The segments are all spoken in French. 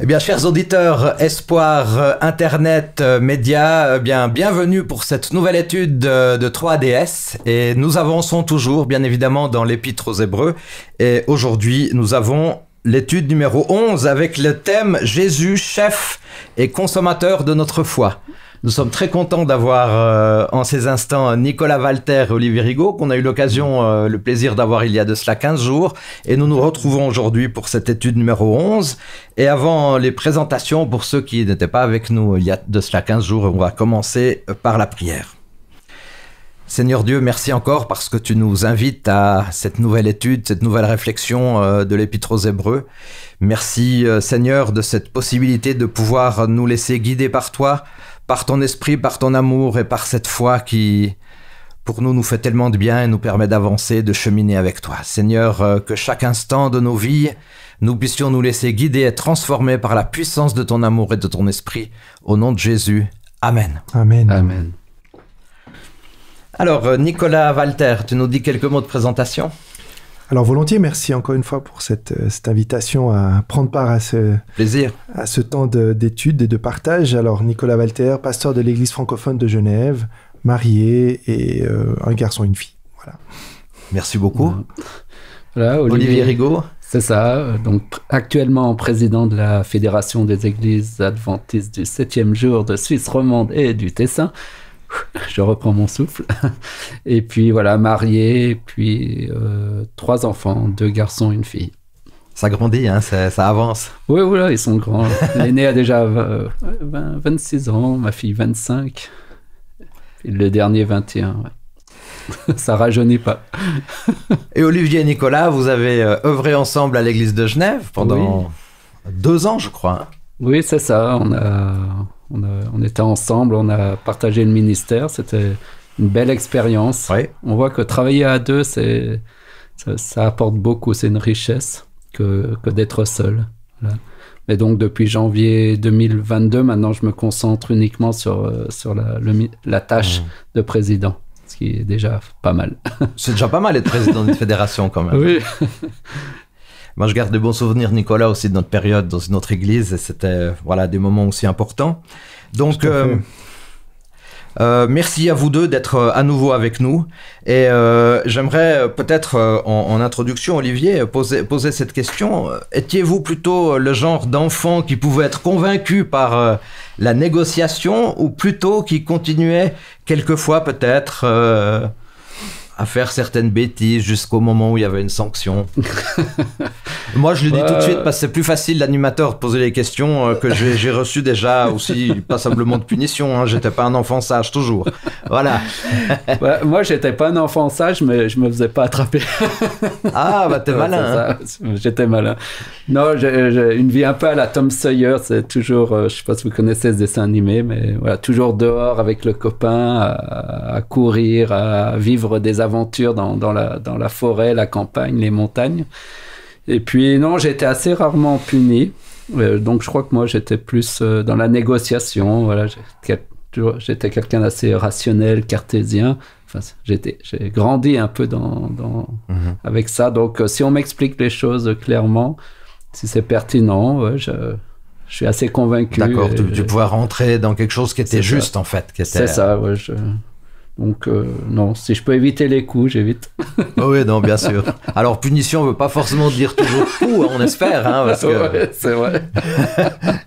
Eh bien, chers auditeurs, Espoir, Internet, Médias, bienvenue pour cette nouvelle étude de 3DS. Et nous avançons toujours, bien évidemment, dans l'Épître aux Hébreux. Et aujourd'hui, nous avons l'étude numéro 11 avec le thème « Jésus, chef et consommateur de notre foi ». Nous sommes très contents d'avoir en ces instants Nicolas Walter et Olivier Rigaud, qu'on a eu l'occasion, le plaisir d'avoir il y a de cela 15 jours. Et nous nous retrouvons aujourd'hui pour cette étude numéro 11. Et avant les présentations, pour ceux qui n'étaient pas avec nous il y a de cela 15 jours, on va commencer par la prière. Seigneur Dieu, merci encore parce que tu nous invites à cette nouvelle étude, cette nouvelle réflexion de l'Épître aux Hébreux. Merci Seigneur de cette possibilité de pouvoir nous laisser guider par toi, par ton esprit, par ton amour et par cette foi qui, pour nous fait tellement de bien et nous permet d'avancer, de cheminer avec toi. Seigneur, que chaque instant de nos vies, nous puissions nous laisser guider et transformer par la puissance de ton amour et de ton esprit. Au nom de Jésus, Amen. Amen. Amen. Alors, Nicolas Walter, tu nous dis quelques mots de présentation ? Alors volontiers, merci encore une fois pour cette invitation à prendre part à ce temps d'études et de partage. Alors Nicolas Walter, pasteur de l'église francophone de Genève, marié et un garçon et une fille. Voilà. Merci beaucoup. Voilà, Olivier Rigaud. C'est ça, donc actuellement président de la Fédération des Églises Adventistes du 7e jour de Suisse romande et du Tessin. Je reprends mon souffle. Et puis voilà, marié, et puis 3 enfants, 2 garçons, 1 fille. Ça grandit, hein, ça avance. Oui, voilà, ils sont grands. L'aîné a déjà 26 ans, ma fille 25, et le dernier 21. Ouais. Ça rajeunit pas. Et Olivier et Nicolas, vous avez œuvré ensemble à l'église de Genève pendant 2 ans, je crois. Ça. Oui, c'est ça. On était ensemble, on a partagé le ministère, c'était une belle expérience. Oui. On voit que travailler à deux, ça apporte beaucoup, c'est une richesse que d'être seul. Voilà. Mais donc depuis janvier 2022, maintenant je me concentre uniquement sur la tâche de président, ce qui est déjà pas mal. C'est déjà pas mal d'être président d'une fédération quand même. Oui. Moi, je garde de bons souvenirs, Nicolas, aussi de notre période dans une autre église. Et c'était des moments aussi importants. Donc, merci à vous deux d'être à nouveau avec nous. Et j'aimerais peut-être, en introduction, Olivier, poser cette question. Étiez-vous plutôt le genre d'enfant qui pouvait être convaincu par la négociation ou plutôt qui continuait quelquefois peut-être à faire certaines bêtises jusqu'au moment où il y avait une sanction? Moi, je le dis tout de suite parce que c'est plus facile, l'animateur, de poser les questions que j'ai reçu déjà aussi passablement de punitions. Hein. J'étais pas un enfant sage, toujours. Voilà. Moi, j'étais pas un enfant sage, mais je me faisais pas attraper. Ah, bah t'es malin. Hein. J'étais malin. Non, j'ai une vie un peu à la Tom Sawyer. C'est toujours, je sais pas si vous connaissez ce dessin animé, mais voilà, toujours dehors avec le copain, à courir, à vivre des aventures dans la forêt, la campagne, les montagnes. Et puis non, j'ai été assez rarement puni. Donc je crois que moi j'étais plus dans la négociation. Voilà, j'étais quelqu'un d'assez rationnel, cartésien. Enfin, j'ai grandi un peu avec ça. Donc si on m'explique les choses clairement, si c'est pertinent, je suis assez convaincu. D'accord, tu pouvais rentrer dans quelque chose qui était juste ça. En fait. C'est ça, ouais. Donc, non, si je peux éviter les coups, j'évite. Oui, non, bien sûr. Alors, punition ne veut pas forcément dire toujours coup, on espère. Hein, parce que... Ouais, c'est vrai.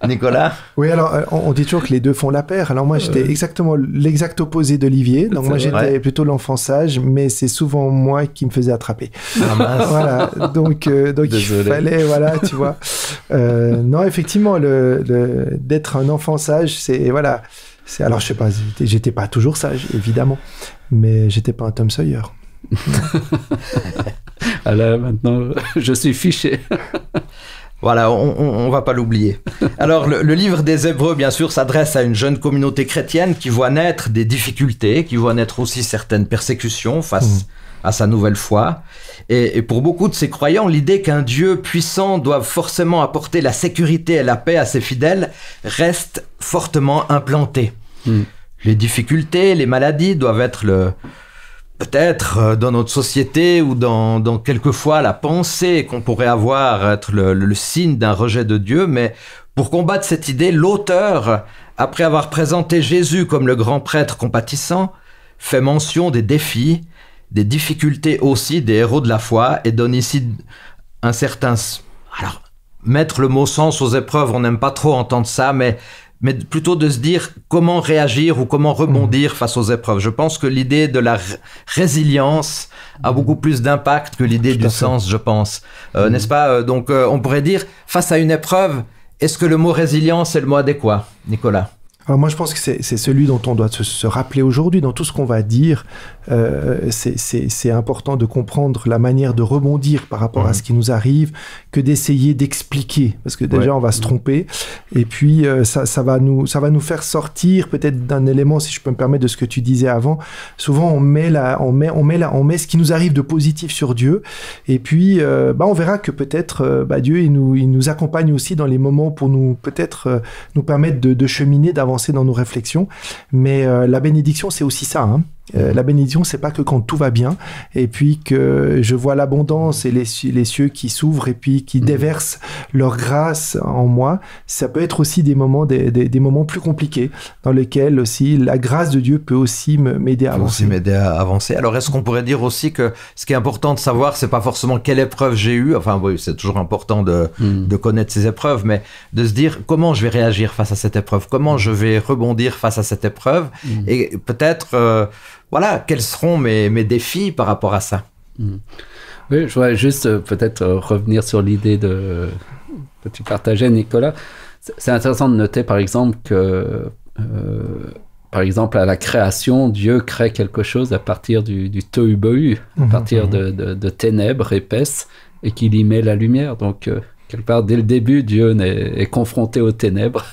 Nicolas? Oui, alors, on dit toujours que les deux font la paire. Alors, moi, j'étais exactement l'exact opposé d'Olivier. Donc, moi, j'étais plutôt l'enfant sage, mais c'est souvent moi qui me faisais attraper. Ah mince. Voilà, donc il fallait, voilà, tu vois. Non, effectivement, d'être un enfant sage, c'est, voilà... Alors, je sais pas, j'étais pas toujours sage, évidemment, mais j'étais pas un Tom Sawyer. Ah là, maintenant, je suis fiché. Voilà, on va pas l'oublier. Alors, le livre des Hébreux, bien sûr, s'adresse à une jeune communauté chrétienne qui voit naître des difficultés, qui voit naître aussi certaines persécutions face à sa nouvelle foi. Et pour beaucoup de ces croyants, l'idée qu'un Dieu puissant doive forcément apporter la sécurité et la paix à ses fidèles reste fortement implantée. Les difficultés, les maladies doivent être peut-être dans notre société ou dans quelquefois la pensée qu'on pourrait avoir être le signe d'un rejet de Dieu, mais pour combattre cette idée, l'auteur, après avoir présenté Jésus comme le grand prêtre compatissant, fait mention des défis, des difficultés aussi des héros de la foi et donne ici un certain... Alors, mettre le mot sens aux épreuves, on n'aime pas trop entendre ça, mais plutôt de se dire comment réagir ou comment rebondir face aux épreuves. Je pense que l'idée de la résilience a beaucoup plus d'impact que l'idée du sens, je pense. N'est-ce pas? Donc, on pourrait dire, face à une épreuve, est-ce que le mot résilience est le mot adéquat, Nicolas? Alors moi, je pense que c'est celui dont on doit se rappeler aujourd'hui dans tout ce qu'on va dire. C'est important de comprendre la manière de rebondir par rapport à ce qui nous arrive que d'essayer d'expliquer, parce que déjà on va se tromper. Et puis ça va nous faire sortir peut-être d'un élément, si je peux me permettre, de ce que tu disais avant. Souvent on met ce qui nous arrive de positif sur Dieu, et puis on verra que peut-être Dieu il nous accompagne aussi dans les moments pour nous peut-être nous permettre de cheminer, d'avancer dans nos réflexions. Mais la bénédiction, c'est aussi ça, hein. La bénédiction, c'est pas que quand tout va bien et puis que je vois l'abondance et les cieux qui s'ouvrent et puis qui déversent leur grâce en moi. Ça peut être aussi des moments plus compliqués dans lesquels aussi la grâce de Dieu peut aussi m'aider à avancer. Alors, est-ce qu'on pourrait dire aussi que ce qui est important de savoir, c'est pas forcément quelle épreuve j'ai eue. Enfin, oui, c'est toujours important de connaître ces épreuves, mais de se dire comment je vais réagir face à cette épreuve, comment je vais rebondir face à cette épreuve, et peut-être voilà, quels seront mes défis par rapport à ça? Oui, je voudrais juste peut-être revenir sur l'idée que tu partageais, Nicolas. C'est intéressant de noter, par exemple, que par exemple, à la création, Dieu crée quelque chose à partir du tohu-bohu, à partir de ténèbres épaisses, et qu'il y met la lumière. Donc, quelque part, dès le début, Dieu est confronté aux ténèbres,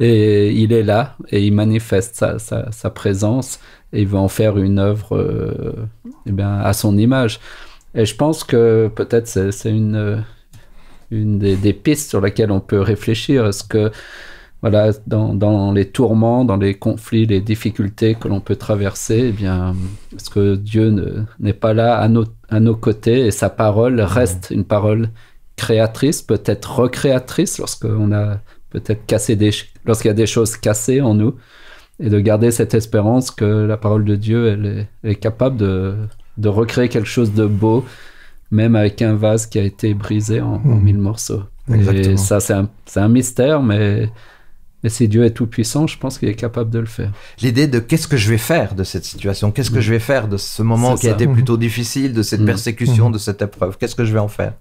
et il est là, et il manifeste sa présence, et il va en faire une œuvre à son image. Et je pense que peut-être c'est une des pistes sur laquelle on peut réfléchir. Est-ce que, voilà, dans les tourments, dans les conflits, les difficultés que l'on peut traverser, est-ce que Dieu n'est pas là à nos côtés, et sa parole reste une parole créatrice, peut-être recréatrice, lorsqu'on a peut-être lorsqu'il y a des choses cassées en nous, et de garder cette espérance que la parole de Dieu, elle est capable de recréer quelque chose de beau, même avec un vase qui a été brisé en 1000 morceaux. Exactement. Et ça, c'est un mystère, mais si Dieu est tout-puissant, je pense qu'il est capable de le faire. L'idée de qu'est-ce que je vais faire de cette situation, qu'est-ce que je vais faire de ce moment qui a été plutôt difficile, de cette persécution, de cette épreuve, qu'est-ce que je vais en faire?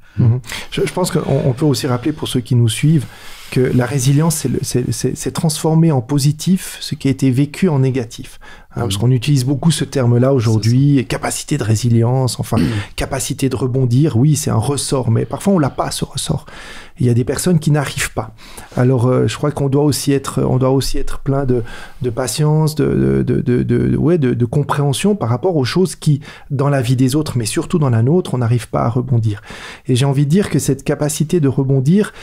Je pense qu'on peut aussi rappeler pour ceux qui nous suivent que la résilience, c'est transformer en positif ce qui a été vécu en négatif. Parce qu'on utilise beaucoup ce terme-là aujourd'hui, capacité de résilience, enfin, capacité de rebondir. Oui, c'est un ressort, mais parfois on l'a pas, ce ressort. Il y a des personnes qui n'arrivent pas. Alors, je crois qu'on doit aussi être plein de patience, de compréhension par rapport aux choses qui, dans la vie des autres, mais surtout dans la nôtre, on n'arrive pas à rebondir. Et j'ai envie de dire que cette capacité de rebondir,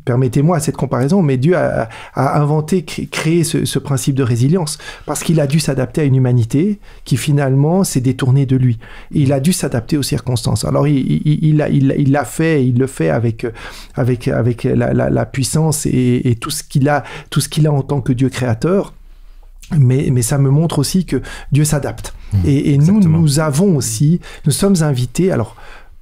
permettez-moi cette comparaison, mais Dieu a inventé, créé ce principe de résilience parce qu'il a dû s'adapter à une humanité qui finalement s'est détournée de lui. Il a dû s'adapter aux circonstances. Alors il l'a fait, il le fait avec la puissance et tout ce qu'il a en tant que Dieu créateur. Mais ça me montre aussi que Dieu s'adapte. Et nous sommes invités, alors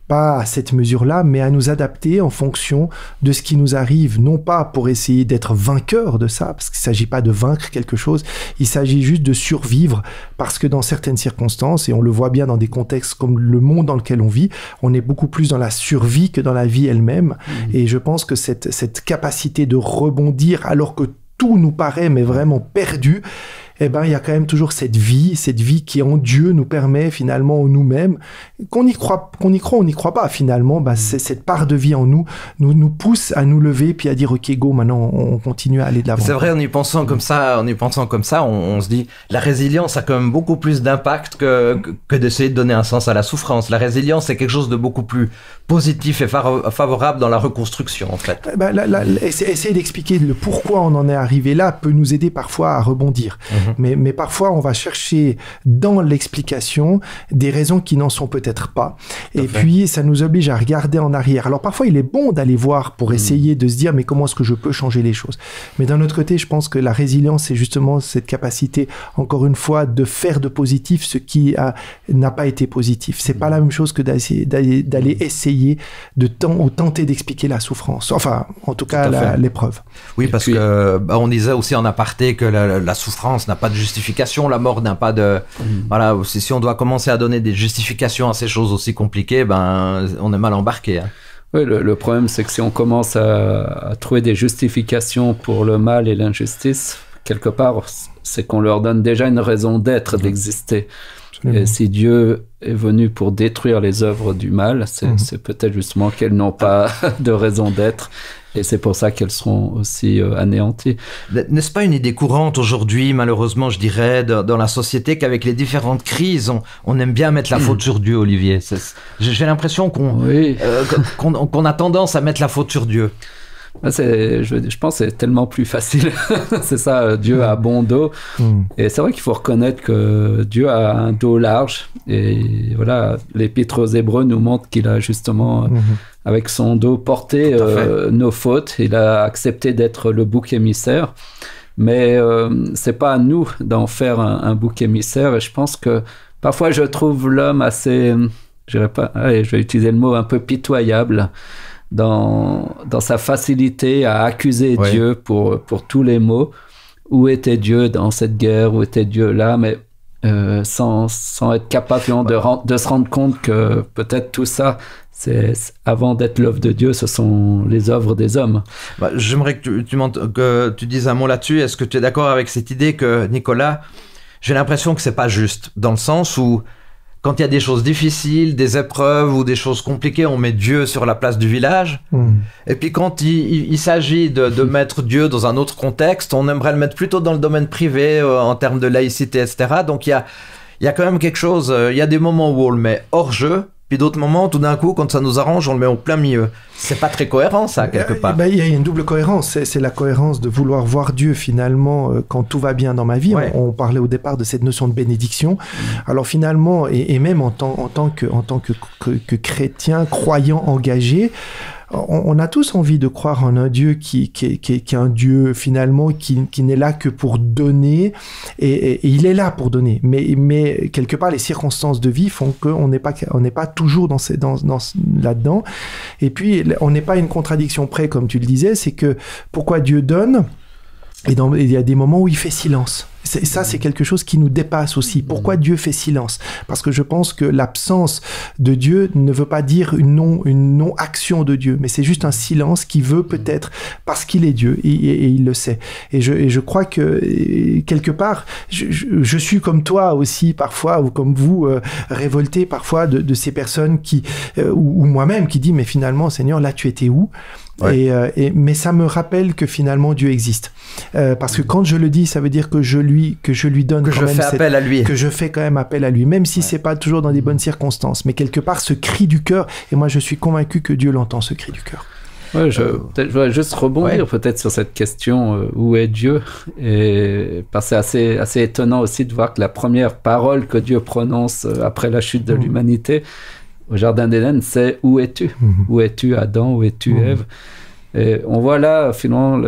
pas à cette mesure-là, mais à nous adapter en fonction de ce qui nous arrive, non pas pour essayer d'être vainqueur de ça, parce qu'il ne s'agit pas de vaincre quelque chose, il s'agit juste de survivre, parce que dans certaines circonstances, et on le voit bien dans des contextes comme le monde dans lequel on vit, on est beaucoup plus dans la survie que dans la vie elle-même, et je pense que cette capacité de rebondir alors que tout nous paraît mais vraiment perdu, il y a quand même toujours cette vie qui en Dieu nous permet finalement en nous-mêmes, qu'on y croit, on n'y croit pas finalement, c'est cette part de vie en nous pousse à nous lever puis à dire ok go, maintenant on continue à aller de l'avant. C'est vrai, en y pensant comme ça, on se dit la résilience a quand même beaucoup plus d'impact que d'essayer de donner un sens à la souffrance. La résilience c'est quelque chose de beaucoup plus positif et favorable dans la reconstruction en fait. Essayer d'expliquer le pourquoi on en est arrivé là peut nous aider parfois à rebondir. Mais parfois, on va chercher dans l'explication des raisons qui n'en sont peut-être pas. Et puis, ça nous oblige à regarder en arrière. Alors, parfois, il est bon d'aller voir pour essayer de se dire, mais comment est-ce que je peux changer les choses? Mais d'un autre côté, je pense que la résilience, c'est justement cette capacité, encore une fois, de faire de positif ce qui n'a pas été positif. C'est pas la même chose que d'aller essayer de tenter d'expliquer la souffrance. Enfin, en tout cas, l'épreuve. Oui, parce que on disait aussi en aparté que la souffrance n'a pas de justification, la mort n'a pas de... Voilà, si on doit commencer à donner des justifications à ces choses aussi compliquées, on est mal embarqué. Hein. Oui, le problème, c'est que si on commence à trouver des justifications pour le mal et l'injustice, quelque part, c'est qu'on leur donne déjà une raison d'être, d'exister. Absolument. Et si Dieu est venu pour détruire les œuvres du mal, c'est peut-être justement qu'elles n'ont pas de raison d'être. Et c'est pour ça qu'elles seront aussi anéanties. N'est-ce pas une idée courante aujourd'hui, malheureusement, je dirais, dans la société, qu'avec les différentes crises, on aime bien mettre la faute sur Dieu, Olivier? J'ai l'impression qu'on a tendance à mettre la faute sur Dieu. Je pense que c'est tellement plus facile. C'est ça, Dieu a bon dos. Et c'est vrai qu'il faut reconnaître que Dieu a un dos large. Et voilà, l'Épître aux Hébreux nous montre qu'il a justement, avec son dos, porté nos fautes. Il a accepté d'être le bouc émissaire. Mais c'est pas à nous d'en faire un bouc émissaire. Et je pense que parfois je trouve l'homme assez, je vais utiliser le mot, un peu pitoyable dans sa facilité à accuser Dieu pour tous les maux. Où était Dieu dans cette guerre? Où était Dieu là? Mais sans être capable de se rendre compte que peut-être tout ça, avant d'être l'œuvre de Dieu, ce sont les œuvres des hommes. J'aimerais que tu dises un mot là-dessus. Est-ce que tu es d'accord avec cette idée que, Nicolas, j'ai l'impression que c'est pas juste, dans le sens où quand il y a des choses difficiles, des épreuves ou des choses compliquées, on met Dieu sur la place du village. Et puis quand il s'agit de mettre Dieu dans un autre contexte, on aimerait le mettre plutôt dans le domaine privé, en termes de laïcité, etc. Donc il y a quand même quelque chose, il y a des moments où on le met hors jeu, puis d'autres moments, tout d'un coup, quand ça nous arrange, on le met au plein milieu. C'est pas très cohérent, ça, quelque part. Il y a une double cohérence. C'est la cohérence de vouloir voir Dieu, finalement, quand tout va bien dans ma vie. On parlait au départ de cette notion de bénédiction. Alors, finalement, et même en tant que chrétien, croyant, engagé, on a tous envie de croire en un Dieu qui est un Dieu finalement qui n'est là que pour donner et il est là pour donner mais quelque part les circonstances de vie font qu'on n'est pas toujours là-dedans et puis on n'est pas à une contradiction près comme tu le disais, c'est que pourquoi Dieu donne et il y a des moments où il fait silence. Ça, c'est quelque chose qui nous dépasse aussi. Pourquoi Dieu fait silence? Parce que je pense que l'absence de Dieu ne veut pas dire une non-action de Dieu, mais c'est juste un silence qui veut peut-être, parce qu'il est Dieu, et il le sait. Et je crois que, quelque part, je suis comme toi aussi, parfois, ou comme vous, révolté parfois de ces personnes ou moi-même qui dit, mais finalement, Seigneur, là, tu étais où? Mais ça me rappelle que finalement Dieu existe parce que quand je le dis, ça veut dire que je lui donne appel à lui, que je fais quand même appel à lui, même si c'est pas toujours dans des bonnes circonstances, mais quelque part ce cri du cœur, et moi je suis convaincu que Dieu l'entend, ce cri du cœur. Je voudrais juste rebondir peut-être sur cette question où est Dieu, et parce que c'est assez étonnant aussi de voir que la première parole que Dieu prononce après la chute de l'humanité au Jardin d'Éden, c'est « Où es-tu » Où es-tu, Adam? Où es-tu, Ève? Et on voit là, finalement,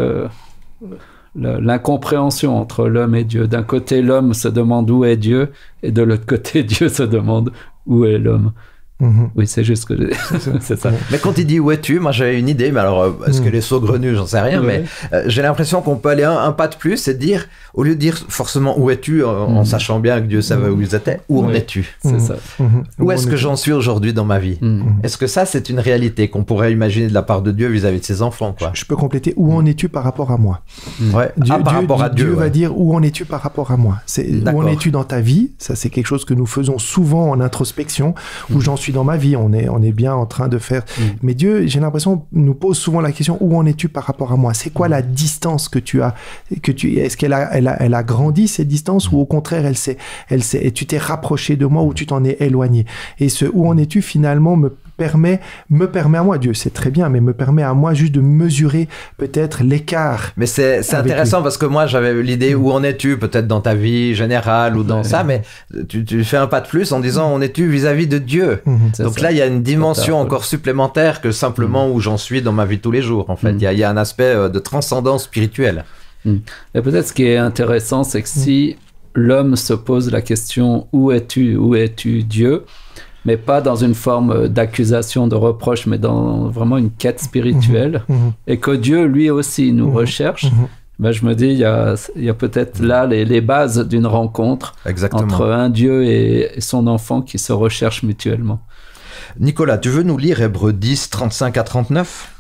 l'incompréhension entre l'homme et Dieu. D'un côté, l'homme se demande où est Dieu, et de l'autre côté, Dieu se demande où est l'homme. Oui, c'est juste que c'est ça. Mais quand il dit où es-tu, moi j'avais une idée, mais alors est-ce que les saugrenus, j'en sais rien, mais j'ai l'impression qu'on peut aller un pas de plus et dire, au lieu de dire forcément où es-tu, en sachant bien que Dieu savait où ils étaient, où en es-tu? C'est ça. Où est-ce que j'en suis aujourd'hui dans ma vie? Est-ce que ça c'est une réalité qu'on pourrait imaginer de la part de Dieu vis-à-vis de ses enfants, quoi? Je peux compléter, où en es-tu par rapport à moi? Par rapport à Dieu. Dieu va dire où en es-tu par rapport à moi? Où en es-tu dans ta vie? Ça c'est quelque chose que nous faisons souvent en introspection, où j'en suis dans ma vie, on est bien en train de faire. Mais Dieu, j'ai l'impression, nous pose souvent la question, où en es-tu par rapport à moi? C'est quoi la distance que tu as? Est-ce qu'elle a grandi, cette distance, ou au contraire, et tu t'es rapproché de moi, ou tu t'en es éloigné? Et ce où en es-tu, finalement, me permet à moi, Dieu c'est très bien, mais me permet à moi juste de mesurer peut-être l'écart. Mais c'est intéressant parce que moi j'avais eu l'idée où en es-tu peut-être dans ta vie générale ou dans ça, mais tu fais un pas de plus en disant on es-tu vis-à-vis de Dieu. Donc là il y a une dimension encore supplémentaire que simplement où j'en suis dans ma vie de tous les jours en fait. Il y a un aspect de transcendance spirituelle. Et peut-être ce qui est intéressant, c'est que si l'homme se pose la question où es-tu Dieu, mais pas dans une forme d'accusation, de reproche, mais dans vraiment une quête spirituelle, et que Dieu lui aussi nous recherche, ben je me dis il y a peut-être là les bases d'une rencontre entre un Dieu et son enfant qui se recherchent mutuellement. Nicolas, tu veux nous lire Hébreux 10, 35 à 39 ?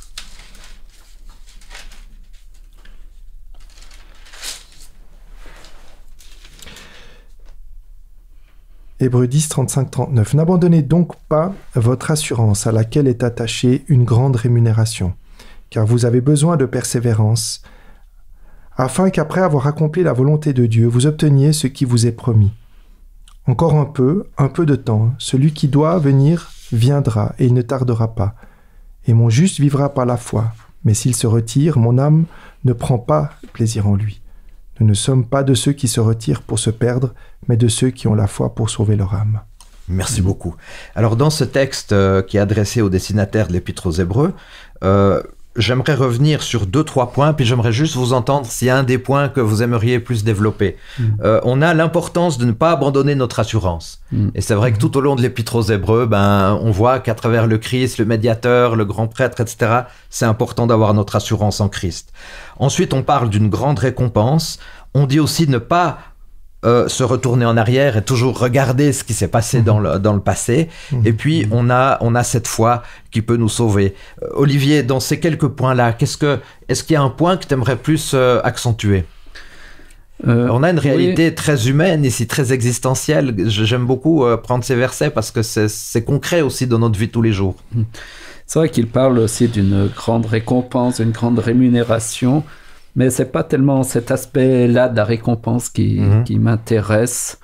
Hébreux 10, 35, 39. N'abandonnez donc pas votre assurance à laquelle est attachée une grande rémunération, car vous avez besoin de persévérance, afin qu'après avoir accompli la volonté de Dieu, vous obteniez ce qui vous est promis. Encore un peu de temps, celui qui doit venir viendra, et il ne tardera pas. Et mon juste vivra par la foi, mais s'il se retire, mon âme ne prend pas plaisir en lui. Nous ne sommes pas de ceux qui se retirent pour se perdre, mais de ceux qui ont la foi pour sauver leur âme. Merci beaucoup. Alors dans ce texte qui est adressé au destinataire de l'Épître aux Hébreux, j'aimerais revenir sur 2-3 points, puis j'aimerais juste vous entendre s'il y a un des points que vous aimeriez plus développer. On a l'importance de ne pas abandonner notre assurance. Et c'est vrai que tout au long de l'Épître aux Hébreux, on voit qu'à travers le Christ, le médiateur, le grand prêtre, etc., c'est important d'avoir notre assurance en Christ. Ensuite, on parle d'une grande récompense. On dit aussi ne pas se retourner en arrière et toujours regarder ce qui s'est passé dans le passé. Et puis, on a cette foi qui peut nous sauver. Olivier, dans ces quelques points-là, est-ce qu'il y a un point que tu aimerais plus accentuer ? On a une réalité très humaine ici, très existentielle. J'aime beaucoup prendre ces versets parce que c'est concret aussi dans notre vie de tous les jours. C'est vrai qu'il parle aussi d'une grande récompense, d'une grande rémunération. Mais c'est pas tellement cet aspect-là de la récompense qui m'intéresse.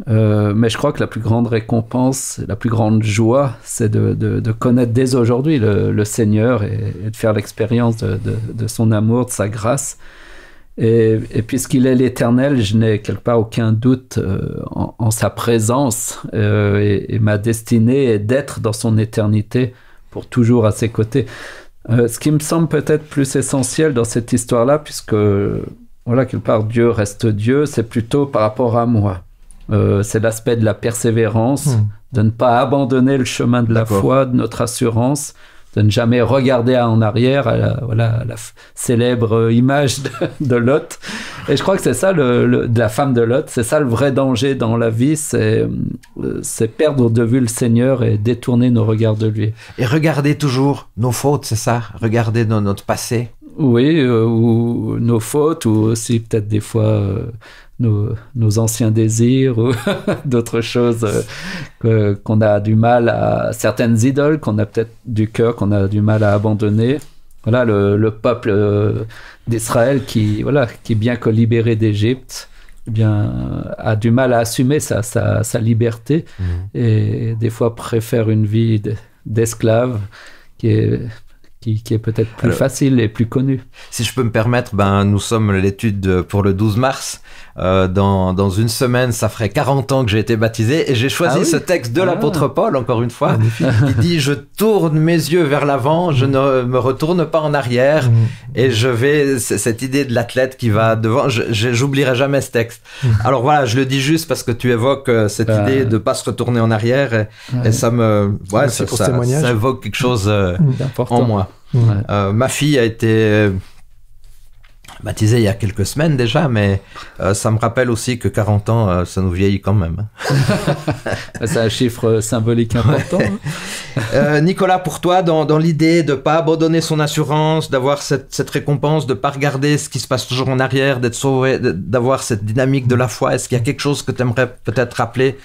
Mais je crois que la plus grande récompense, la plus grande joie, c'est de connaître dès aujourd'hui le Seigneur et de faire l'expérience de son amour, de sa grâce. Et puisqu'il est l'Éternel, je n'ai quelque part aucun doute en sa présence. Et ma destinée est d'être dans son éternité pour toujours à ses côtés. Ce qui me semble peut-être plus essentiel dans cette histoire-là, puisque, voilà, quelque part, Dieu reste Dieu, c'est plutôt par rapport à moi. C'est l'aspect de la persévérance, de ne pas abandonner le chemin de la foi, de notre assurance, de ne jamais regarder en arrière à la célèbre image de Lot. Et je crois que c'est ça, de la femme de Lot, c'est ça le vrai danger dans la vie, c'est perdre de vue le Seigneur et détourner nos regards de lui. Et regarder toujours nos fautes, c'est ça ? Regarder dans notre passé ? Oui, ou nos fautes, ou aussi peut-être des fois nos anciens désirs, ou d'autres choses qu'on a du mal à... Certaines idoles qu'on a peut-être du cœur, qu'on a du mal à abandonner. Voilà, le peuple d'Israël qui, bien que libéré d'Égypte, a du mal à assumer sa liberté et des fois préfère une vie d'esclave qui est peut-être plus facile et plus connue. Si je peux me permettre, nous sommes à l'étude pour le 12 mars. Dans une semaine, ça ferait 40 ans que j'ai été baptisé et j'ai choisi ce texte de l'apôtre Paul, encore une fois, qui dit « Je tourne mes yeux vers l'avant, je ne me retourne pas en arrière et je vais... » Cette idée de l'athlète qui va devant, j'oublierai jamais ce texte. Alors voilà, je le dis juste parce que tu évoques cette idée de ne pas se retourner en arrière et ça me... Ouais, ça évoque quelque chose en moi. Ma fille a été... baptisé il y a quelques semaines déjà, mais ça me rappelle aussi que 40 ans, ça nous vieillit quand même. C'est un chiffre symbolique important. Nicolas, pour toi, dans l'idée de ne pas abandonner son assurance, d'avoir cette récompense, de ne pas regarder ce qui se passe toujours en arrière, d'être sauvé, d'avoir cette dynamique de la foi, est-ce qu'il y a quelque chose que tu aimerais peut-être rappeler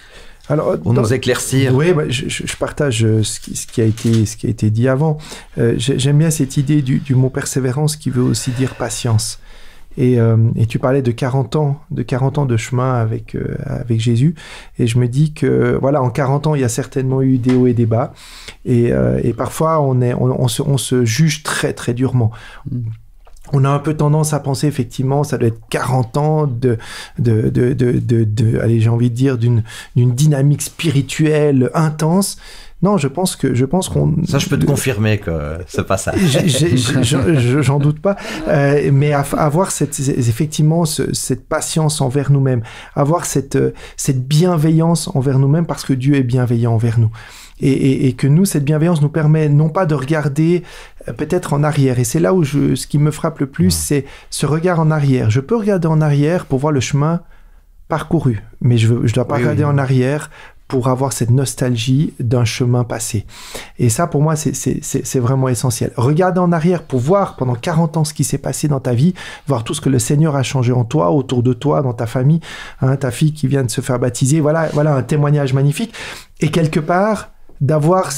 pour nous éclaircir? Oui, je partage ce qui a été dit avant. J'aime bien cette idée du mot persévérance qui veut aussi dire patience. Et tu parlais de 40 ans de chemin avec Jésus. Et je me dis que, voilà, en 40 ans, il y a certainement eu des hauts et des bas. Et parfois, on se juge très, très durement. On a un peu tendance à penser, effectivement, ça doit être 40 ans allez, j'ai envie de dire, d'une dynamique spirituelle intense. Non, je pense qu'on... Ça, je peux te confirmer que c'est pas ça. J'en doute pas. Mais avoir effectivement cette patience envers nous-mêmes, avoir cette bienveillance envers nous-mêmes, parce que Dieu est bienveillant envers nous. Et que nous, cette bienveillance nous permet non pas de regarder peut-être en arrière. Et c'est là où ce qui me frappe le plus, c'est ce regard en arrière. Je peux regarder en arrière pour voir le chemin parcouru, mais je dois pas regarder en arrière pour avoir cette nostalgie d'un chemin passé. Et ça, pour moi, c'est vraiment essentiel. Regarder en arrière pour voir pendant 40 ans ce qui s'est passé dans ta vie, voir tout ce que le Seigneur a changé en toi, autour de toi, dans ta famille, hein, ta fille qui vient de se faire baptiser. Voilà un témoignage magnifique. Et quelque part, d'avoir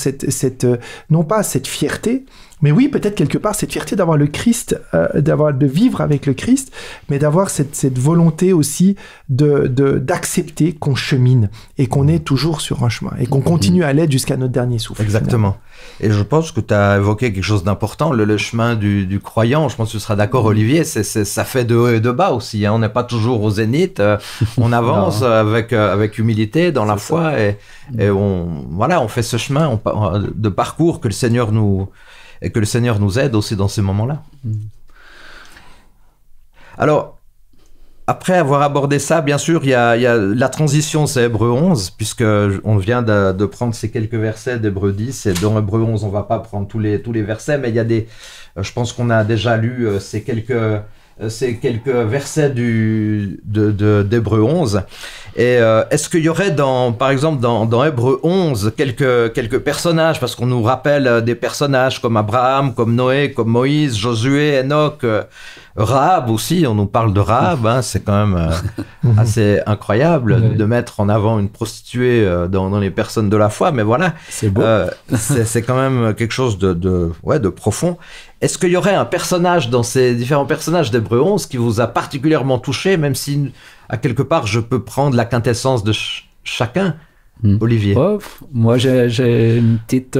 non pas cette fierté, mais oui, peut-être quelque part cette fierté d'avoir le Christ, de vivre avec le Christ, mais d'avoir cette volonté aussi d'accepter qu'on chemine et qu'on est toujours sur un chemin et qu'on continue à l'être jusqu'à notre dernier souffle. Exactement. Finalement. Et je pense que tu as évoqué quelque chose d'important, le chemin du croyant. Je pense que tu seras d'accord, Olivier, ça fait de haut et de bas aussi. Hein. On n'est pas toujours au zénith. On avance avec humilité dans la foi et on fait ce chemin de parcours que le Seigneur nous aide aussi dans ces moments-là. Alors, après avoir abordé ça, bien sûr, il y a la transition, c'est Hébreux 11, puisque on vient de prendre ces quelques versets d'Hébreux 10, et dans Hébreux 11, on va pas prendre tous les versets, mais il y a je pense qu'on a déjà lu ces quelques versets d'Hébreux 11. Et est-ce qu'il y aurait par exemple dans Hébreux 11 quelques personnages, parce qu'on nous rappelle des personnages comme Abraham, comme Noé, comme Moïse, Josué, Enoch, Rahab aussi, on nous parle de Rahab, hein, c'est quand même assez incroyable de mettre en avant une prostituée dans les personnes de la foi, mais voilà, c'est beau. C'est quand même quelque chose de profond. Est-ce qu'il y aurait un personnage dans ces différents personnages d'Hébreux 11 qui vous a particulièrement touché, même si à quelque part je peux prendre la quintessence de chacun, Olivier? Moi j'ai une petite...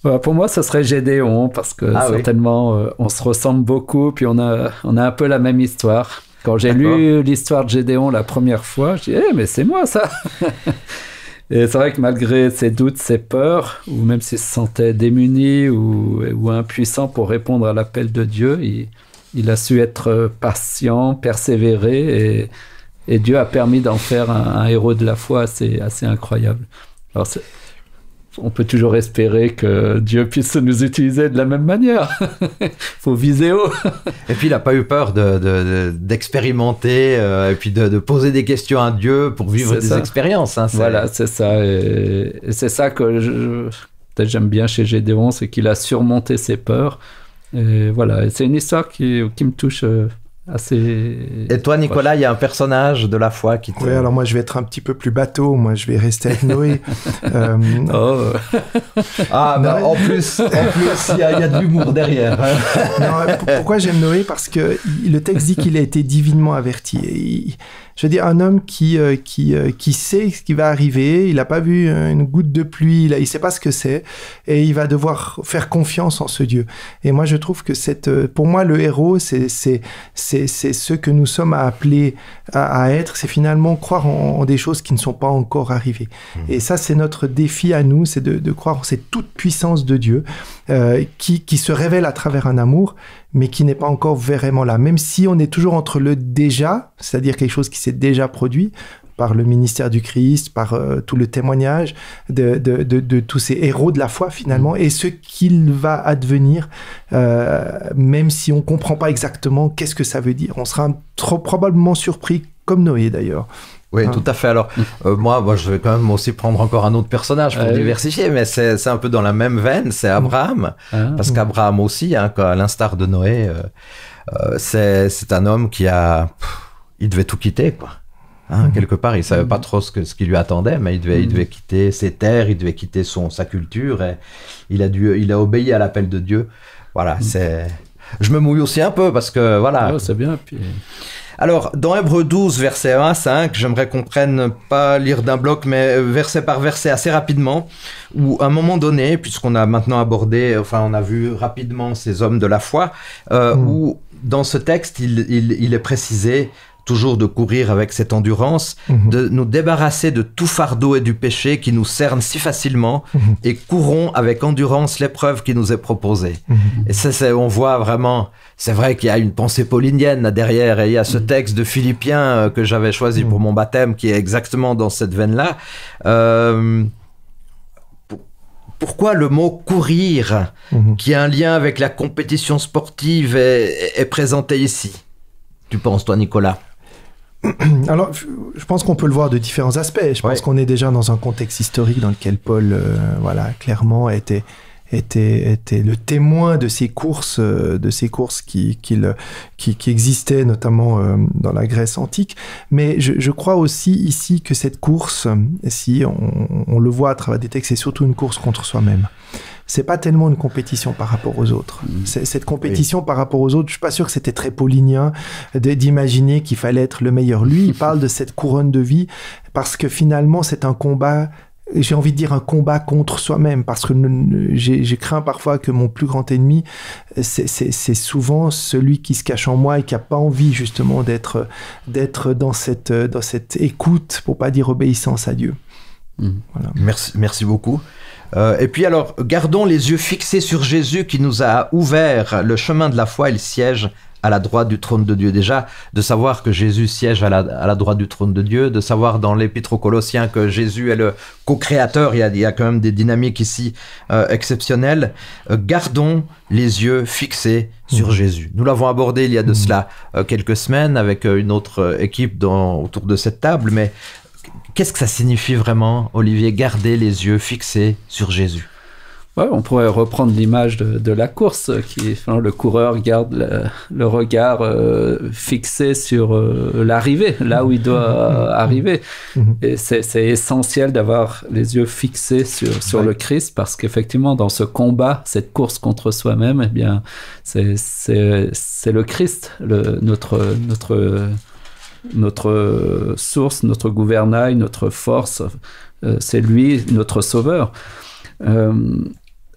pour moi, ça serait Gédéon, parce que certainement, on se ressemble beaucoup, puis on a un peu la même histoire. Quand j'ai lu l'histoire de Gédéon la première fois, je dis mais c'est moi ça. Et c'est vrai que malgré ses doutes, ses peurs, ou même s'il se sentait démuni ou impuissant pour répondre à l'appel de Dieu, il a su être patient, persévérer, et Dieu a permis d'en faire un héros de la foi assez incroyable. Alors on peut toujours espérer que Dieu puisse nous utiliser de la même manière. Faut viser haut. Et puis il n'a pas eu peur d'expérimenter et puis de poser des questions à Dieu pour vivre des expériences. Hein, voilà, c'est ça. Et c'est ça que peut-être j'aime bien chez Gédéon, c'est qu'il a surmonté ses peurs. Et voilà, et c'est une histoire qui me touche assez... Et toi, Nicolas, il y a un personnage de la foi qui te... Oui, alors moi, je vais être un petit peu plus bateau. Moi, je vais rester avec Noé. En plus, il y a de l'humour derrière. Non, pourquoi j'aime Noé? Parce que le texte dit qu'il a été divinement averti. Je veux dire, un homme qui sait ce qui va arriver, il n'a pas vu une goutte de pluie, il ne sait pas ce que c'est, et il va devoir faire confiance en ce Dieu. Et moi, je trouve que pour moi, le héros, c'est ce que nous sommes appelés à être, c'est finalement croire en des choses qui ne sont pas encore arrivées. Et ça, c'est notre défi à nous, c'est de croire en cette toute puissance de Dieu qui se révèle à travers un amour, mais qui n'est pas encore vraiment là. Même si on est toujours entre le déjà, c'est-à-dire quelque chose qui s'est déjà produit par le ministère du Christ, par tout le témoignage de tous ces héros de la foi finalement, et ce qu'il va advenir, même si on ne comprend pas exactement qu'est-ce que ça veut dire. On sera probablement surpris, comme Noé d'ailleurs. Oui, tout à fait. Alors, moi, je vais quand même aussi prendre encore un autre personnage pour diversifier, mais c'est un peu dans la même veine, c'est Abraham, parce qu'Abraham aussi, hein, à l'instar de Noé, c'est un homme il devait tout quitter, quoi. Hein, quelque part, il savait pas trop ce qui lui attendait, mais il devait quitter ses terres, il devait quitter sa culture, et il a obéi à l'appel de Dieu. Voilà, je me mouille aussi un peu parce que voilà. Ouais, c'est bien. Puis... Alors, dans Hébreux 12, verset 1 à 5, j'aimerais qu'on prenne, pas lire d'un bloc, mais verset par verset assez rapidement, où à un moment donné, puisqu'on a maintenant abordé, enfin on a vu rapidement ces hommes de la foi, où dans ce texte, il est précisé toujours de courir avec cette endurance, de nous débarrasser de tout fardeau et du péché qui nous cerne si facilement, et courons avec endurance l'épreuve qui nous est proposée. Et ça, on voit vraiment, c'est vrai qu'il y a une pensée paulinienne là derrière, et il y a ce texte de Philippiens que j'avais choisi pour mon baptême, qui est exactement dans cette veine-là. Pourquoi le mot courir, qui a un lien avec la compétition sportive, est présenté ici? Tu penses, toi, Nicolas? Alors, je pense qu'on peut le voir de différents aspects. Je pense qu'on est déjà dans un contexte historique dans lequel Paul, clairement était le témoin de ces courses qui existaient notamment dans la Grèce antique. Mais je crois aussi ici que cette course, si on le voit à travers des textes, c'est surtout une course contre soi-même. C'est pas tellement une compétition par rapport aux autres. Cette compétition par rapport aux autres, je suis pas sûr que c'était très paulinien d'imaginer qu'il fallait être le meilleur. Lui, il parle de cette couronne de vie parce que finalement, c'est un combat, j'ai envie de dire un combat contre soi-même, parce que j'ai craint parfois que mon plus grand ennemi, c'est souvent celui qui se cache en moi et qui a pas envie justement d'être dans cette écoute, pour pas dire obéissance à Dieu. Voilà. Merci beaucoup. Et puis alors, gardons les yeux fixés sur Jésus qui nous a ouvert le chemin de la foi. Il siège à la droite du trône de Dieu. Déjà, de savoir que Jésus siège à la droite du trône de Dieu, de savoir dans l'Épître aux Colossiens que Jésus est le co-créateur, il y a quand même des dynamiques ici exceptionnelles. Gardons les yeux fixés sur Jésus. Nous l'avons abordé il y a de cela quelques semaines avec une autre équipe autour de cette table, mais qu'est-ce que ça signifie vraiment, Olivier, garder les yeux fixés sur Jésus? Ouais, on pourrait reprendre l'image de la course, le coureur garde le regard fixé sur l'arrivée, là où il doit arriver. Et c'est essentiel d'avoir les yeux fixés sur le Christ, parce qu'effectivement, dans ce combat, cette course contre soi-même, eh bien, c'est le Christ, notre source, notre gouvernail, notre force, c'est lui, notre sauveur.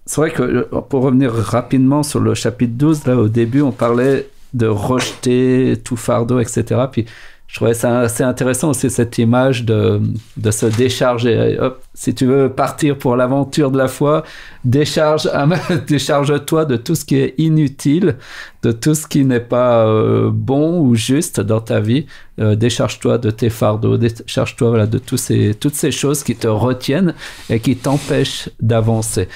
C'est vrai que, pour revenir rapidement sur le chapitre 12, là, au début, on parlait de rejeter tout fardeau, etc. Puis, je trouvais ça assez intéressant aussi, cette image de se décharger. Hop, si tu veux partir pour l'aventure de la foi, décharge-toi de tout ce qui est inutile, de tout ce qui n'est pas bon ou juste dans ta vie. Décharge-toi de tes fardeaux, décharge-toi de toutes ces choses qui te retiennent et qui t'empêchent d'avancer.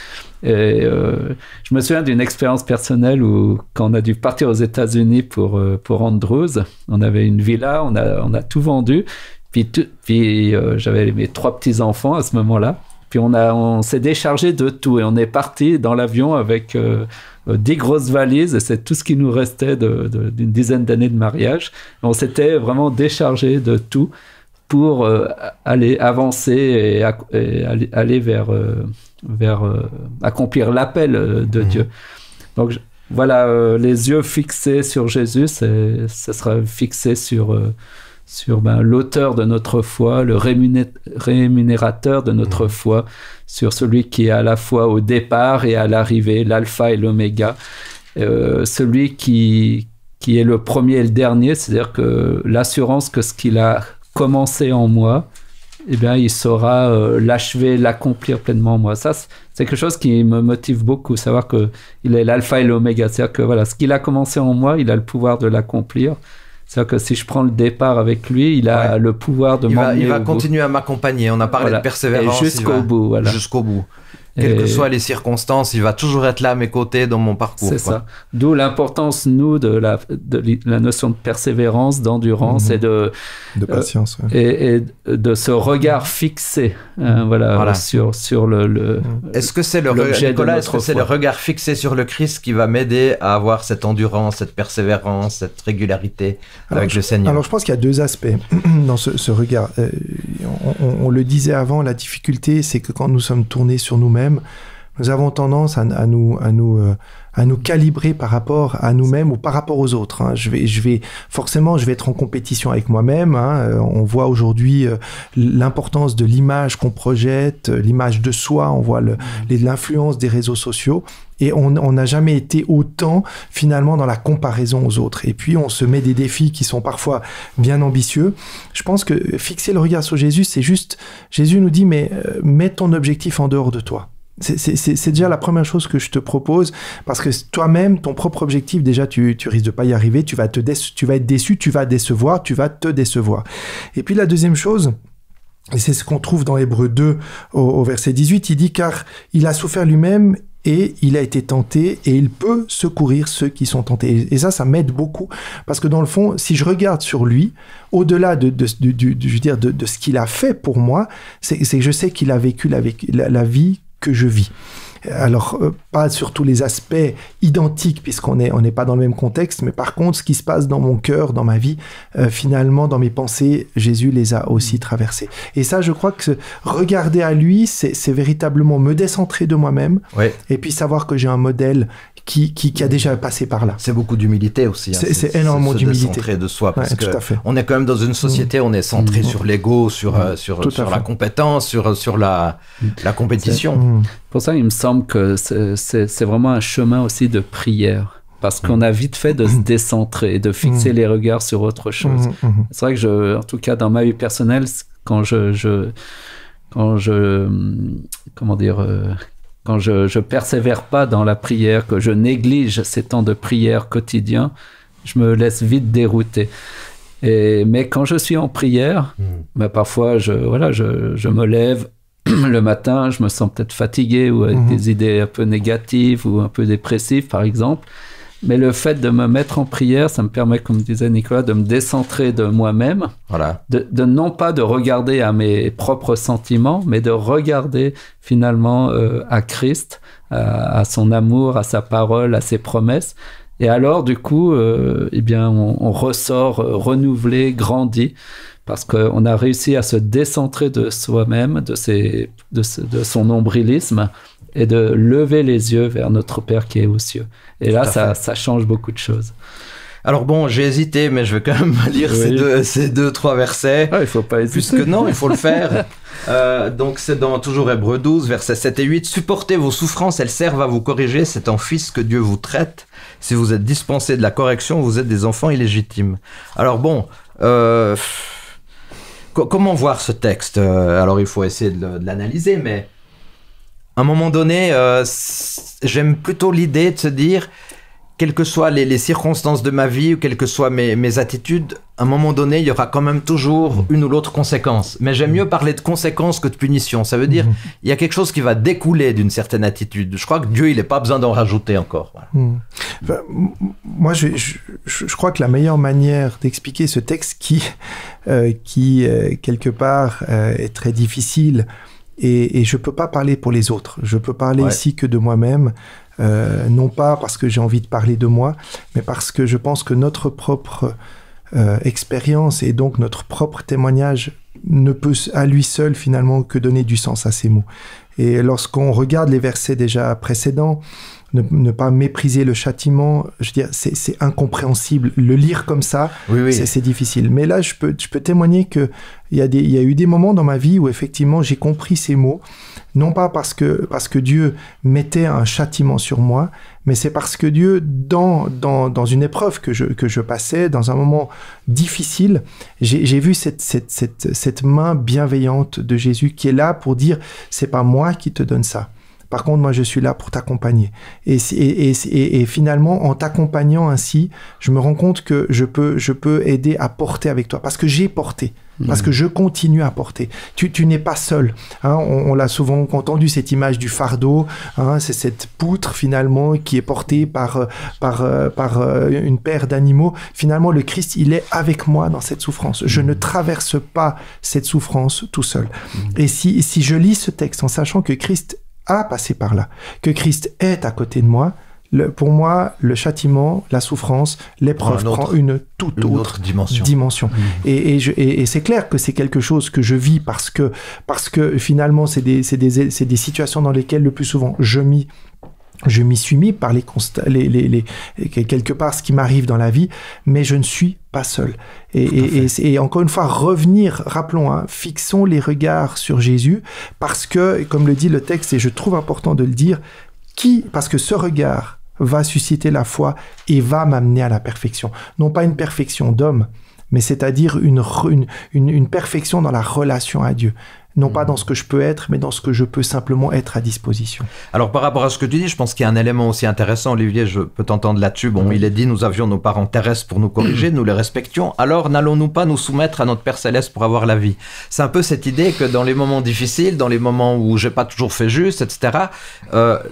Et je me souviens d'une expérience personnelle où, quand on a dû partir aux États-Unis pour Andrews, on avait une villa, on a tout vendu, puis j'avais mes 3 petits-enfants à ce moment-là, puis on s'est déchargé de tout et on est parti dans l'avion avec 10 grosses valises, et c'est tout ce qui nous restait d'une dizaine d'années de mariage. On s'était vraiment déchargé de tout pour aller avancer et aller vers accomplir l'appel de Dieu. Donc voilà, les yeux fixés sur Jésus, ce sera fixé sur l'auteur de notre foi, le rémunérateur de notre foi, sur celui qui est à la fois au départ et à l'arrivée, l'alpha et l'oméga, celui qui est le premier et le dernier, c'est-à-dire que l'assurance que ce qu'il a commencé en moi, eh bien, il saura l'achever, l'accomplir pleinement en moi. Ça, c'est quelque chose qui me motive beaucoup, savoir qu'il est l'alpha et l'oméga. C'est-à-dire que voilà, ce qu'il a commencé en moi, il a le pouvoir de l'accomplir. C'est-à-dire que si je prends le départ avec lui, il a le pouvoir de m'emmener. Il va continuer à m'accompagner. On a parlé de persévérance. Et jusqu'au bout. Voilà. Jusqu'au bout. Quelles que soient les circonstances, il va toujours être là à mes côtés dans mon parcours. C'est ça. D'où l'importance, nous, de la notion de persévérance, d'endurance et de patience. Et de ce regard fixé sur le Est-ce que c'est le regard fixé sur le Christ qui va m'aider à avoir cette endurance, cette persévérance, cette régularité avec le Seigneur? Alors, je pense qu'il y a 2 aspects dans ce regard. On le disait avant, la difficulté, c'est que quand nous sommes tournés sur nous-mêmes, nous avons tendance à nous calibrer par rapport à nous-mêmes ou par rapport aux autres. Hein. Je vais être en compétition avec moi-même. Hein. On voit aujourd'hui l'importance de l'image qu'on projette, l'image de soi. On voit l'influence des réseaux sociaux. Et on n'a jamais été autant, finalement, dans la comparaison aux autres. Et puis, on se met des défis qui sont parfois bien ambitieux. Je pense que fixer le regard sur Jésus, c'est juste... Jésus nous dit, mais mets ton objectif en dehors de toi. C'est déjà la première chose que je te propose, parce que toi-même, ton propre objectif, déjà, tu risques de pas y arriver, tu vas être déçu, tu vas décevoir, tu vas te décevoir. Et puis, la deuxième chose... Et c'est ce qu'on trouve dans Hébreux 2 au verset 18, il dit « Car il a souffert lui-même et il a été tenté et il peut secourir ceux qui sont tentés. » Et ça m'aide beaucoup parce que dans le fond, si je regarde sur lui, au-delà de ce qu'il a fait pour moi, c'est que je sais qu'il a vécu la vie que je vis. Alors, pas sur tous les aspects identiques, puisqu'on n'est pas dans le même contexte, mais par contre, ce qui se passe dans mon cœur, dans ma vie, finalement, dans mes pensées, Jésus les a aussi traversés. Et ça, je crois que regarder à lui, c'est véritablement me décentrer de moi-même, et puis savoir que j'ai un modèle qui a déjà passé par là. C'est beaucoup d'humilité aussi. Hein. C'est énormément d'humilité. Se décentrer de soi, parce qu'on est quand même dans une société, on est centré sur l'ego, sur la compétence, sur la compétition. Pour ça, il me semble que c'est vraiment un chemin aussi de prière. Parce qu'on a vite fait de se décentrer, de fixer les regards sur autre chose. C'est vrai que en tout cas, dans ma vie personnelle, quand je persévère pas dans la prière, que je néglige ces temps de prière quotidien, je me laisse vite dérouter. Mais quand je suis en prière, parfois je me lève le matin, je me sens peut-être fatigué ou avec des idées un peu négatives ou un peu dépressives, par exemple. Mais le fait de me mettre en prière, ça me permet, comme disait Nicolas, de me décentrer de moi-même, de non pas de regarder à mes propres sentiments, mais de regarder finalement à Christ, à son amour, à sa parole, à ses promesses. Et alors, du coup, on ressort renouvelé, grandi, parce qu'on a réussi à se décentrer de soi-même, de son nombrilisme, et de lever les yeux vers notre Père qui est aux cieux. Et là, ça change beaucoup de choses. Alors bon, j'ai hésité, mais je vais quand même lire ces deux, trois versets. Il ne faut pas hésiter. Puisque non, il faut le faire. Donc c'est dans toujours Hébreux 12, versets 7 et 8. « Supportez vos souffrances, elles servent à vous corriger, c'est en fils que Dieu vous traite. Si vous êtes dispensés de la correction, vous êtes des enfants illégitimes. » Alors bon... Comment voir ce texte ? Alors, il faut essayer de l'analyser, mais à un moment donné, j'aime plutôt l'idée de se dire, quelles que soient les circonstances de ma vie ou quelles que soient mes attitudes, à un moment donné, il y aura quand même toujours une ou l'autre conséquence. Mais j'aime mieux parler de conséquences que de punition. Ça veut dire il y a quelque chose qui va découler d'une certaine attitude. Je crois que Dieu, il n'a pas besoin d'en rajouter encore. Voilà. Moi, je crois que la meilleure manière d'expliquer ce texte qui quelque part, est très difficile, et je ne peux pas parler pour les autres. Je peux parler ici que de moi-même. Non pas parce que j'ai envie de parler de moi, mais parce que je pense que notre propre expérience et donc notre propre témoignage ne peut à lui seul finalement que donner du sens à ces mots. Et lorsqu'on regarde les versets déjà précédents, ne pas mépriser le châtiment, je veux dire, c'est incompréhensible. Le lire comme ça, c'est difficile. Mais là, je peux témoigner qu'il y a eu des moments dans ma vie où effectivement j'ai compris ces mots, non pas parce que Dieu mettait un châtiment sur moi, mais c'est parce que Dieu, dans une épreuve que je passais, dans un moment difficile, j'ai vu cette main bienveillante de Jésus qui est là pour dire, c'est pas moi qui te donne ça. Par contre, moi, je suis là pour t'accompagner. Et finalement, en t'accompagnant ainsi, je me rends compte que je peux aider à porter avec toi. Parce que j'ai porté. Parce que je continue à porter. Tu n'es pas seul. Hein, on l'a souvent entendu, cette image du fardeau. Hein, c'est cette poutre, finalement, qui est portée par une paire d'animaux. Finalement, le Christ, il est avec moi dans cette souffrance. Je ne traverse pas cette souffrance tout seul. Et si je lis ce texte en sachant que Christ a passé par là, que Christ est à côté de moi, Pour moi, le châtiment, la souffrance, l'épreuve prend une toute autre dimension. Et c'est clair que c'est quelque chose que je vis parce que finalement, c'est des situations dans lesquelles le plus souvent je m'y suis mis par les constats, quelque part ce qui m'arrive dans la vie, mais je ne suis pas seul. Et encore une fois, rappelons, fixons les regards sur Jésus, parce que, comme le dit le texte, et je trouve important de le dire, parce que ce regard va susciter la foi et va m'amener à la perfection. Non pas une perfection d'homme, mais c'est-à-dire une perfection dans la relation à Dieu. Non pas dans ce que je peux être, mais dans ce que je peux simplement être à disposition. Alors, par rapport à ce que tu dis, je pense qu'il y a un élément aussi intéressant, Olivier, je peux t'entendre là-dessus. Bon, il est dit, nous avions nos parents terrestres pour nous corriger, nous les respections, alors n'allons-nous pas nous soumettre à notre Père Céleste pour avoir la vie? C'est un peu cette idée que dans les moments difficiles, dans les moments où j'ai pas toujours fait juste, etc.,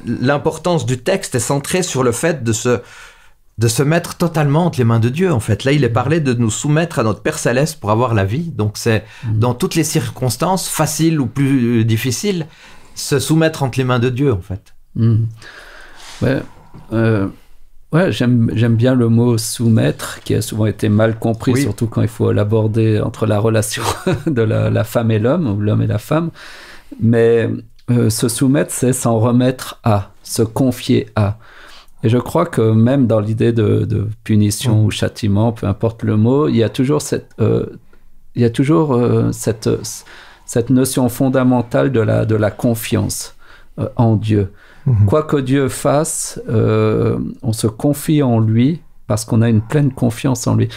l'importance du texte est centrée sur le fait de se mettre totalement entre les mains de Dieu, en fait. Là, il est parlé de nous soumettre à notre Père Céleste pour avoir la vie. Donc, c'est dans toutes les circonstances, faciles ou plus difficiles, se soumettre entre les mains de Dieu, en fait. Ouais, j'aime bien le mot soumettre, qui a souvent été mal compris, surtout quand il faut l'aborder entre la relation de la femme et l'homme, ou l'homme et la femme. Mais se soumettre, c'est s'en remettre à, se confier à. Et je crois que même dans l'idée de punition ou châtiment, peu importe le mot, il y a toujours cette notion fondamentale de la confiance en Dieu. Quoi que Dieu fasse, on se confie en lui parce qu'on a une pleine confiance en lui.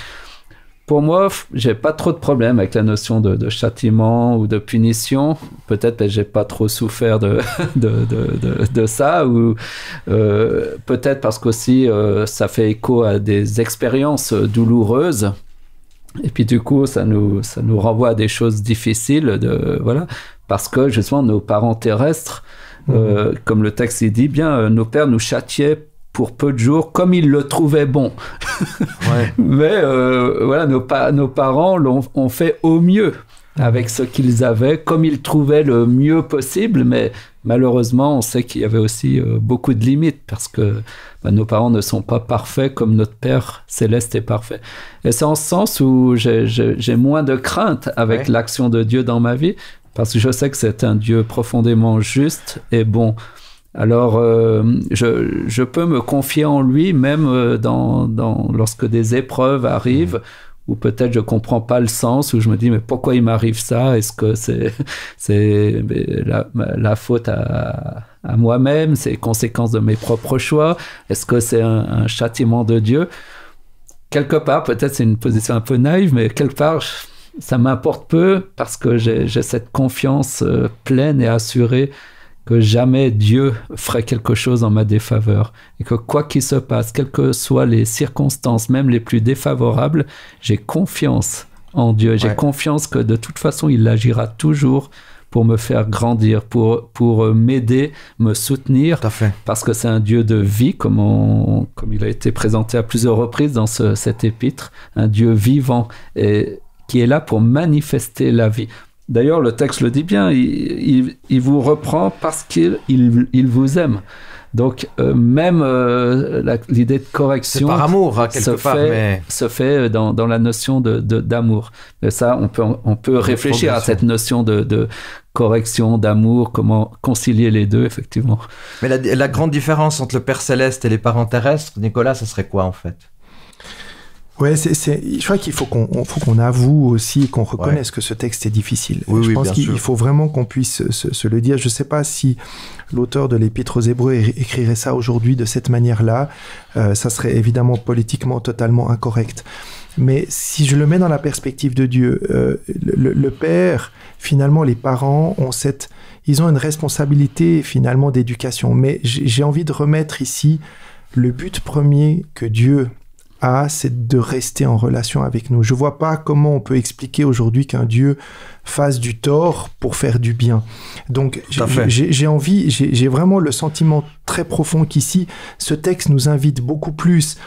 Pour moi, j'ai pas trop de problème avec la notion de châtiment ou de punition. Peut-être que j'ai pas trop souffert de ça, ou peut-être parce qu'aussi ça fait écho à des expériences douloureuses. Et puis du coup, ça nous renvoie à des choses difficiles, parce que justement nos parents terrestres, comme le texte il dit bien, nos pères nous châtiaient pour peu de jours, comme ils le trouvaient bon. Mais nos parents ont fait au mieux avec ce qu'ils avaient, comme ils trouvaient le mieux possible, mais malheureusement, on sait qu'il y avait aussi beaucoup de limites, parce que nos parents ne sont pas parfaits comme notre Père Céleste est parfait. Et c'est en ce sens où j'ai moins de crainte avec l'action de Dieu dans ma vie, parce que je sais que c'est un Dieu profondément juste et bon. Alors, je peux me confier en lui, même lorsque des épreuves arrivent, où peut-être je ne comprends pas le sens, où je me dis, mais pourquoi il m'arrive ça? Est-ce que c'est la faute à moi-même? C'est conséquence de mes propres choix? Est-ce que c'est un châtiment de Dieu? Quelque part, peut-être c'est une position un peu naïve, mais quelque part, ça m'importe peu, parce que j'ai cette confiance pleine et assurée que jamais Dieu ferait quelque chose en ma défaveur, et que quoi qu'il se passe, quelles que soient les circonstances, même les plus défavorables, j'ai confiance en Dieu. J'ai confiance que de toute façon, il agira toujours pour me faire grandir, pour m'aider, me soutenir, parce que c'est un Dieu de vie, comme il a été présenté à plusieurs reprises dans cet épître, un Dieu vivant, et qui est là pour manifester la vie. D'ailleurs, le texte le dit bien, il vous reprend parce qu'il vous aime. Donc, même l'idée de correction par amour, quelque part, se fait dans la notion d'amour. Et ça, on peut réfléchir à cette notion de correction, d'amour, comment concilier les deux, effectivement. Mais la grande différence entre le Père Céleste et les parents terrestres, Nicolas, ça serait quoi, en fait ? Ouais, je crois qu'il faut qu'on avoue aussi, qu'on reconnaisse que ce texte est difficile. Je pense qu'il faut vraiment qu'on puisse se le dire. Je ne sais pas si l'auteur de l'Épître aux Hébreux écrirait ça aujourd'hui de cette manière-là. Ça serait évidemment politiquement totalement incorrect. Mais si je le mets dans la perspective de Dieu, le Père, finalement, les parents ils ont une responsabilité finalement d'éducation. Mais j'ai envie de remettre ici le but premier que Dieu c'est de rester en relation avec nous. Je ne vois pas comment on peut expliquer aujourd'hui qu'un Dieu fasse du tort pour faire du bien. Donc, j'ai vraiment le sentiment très profond qu'ici, ce texte nous invite beaucoup plus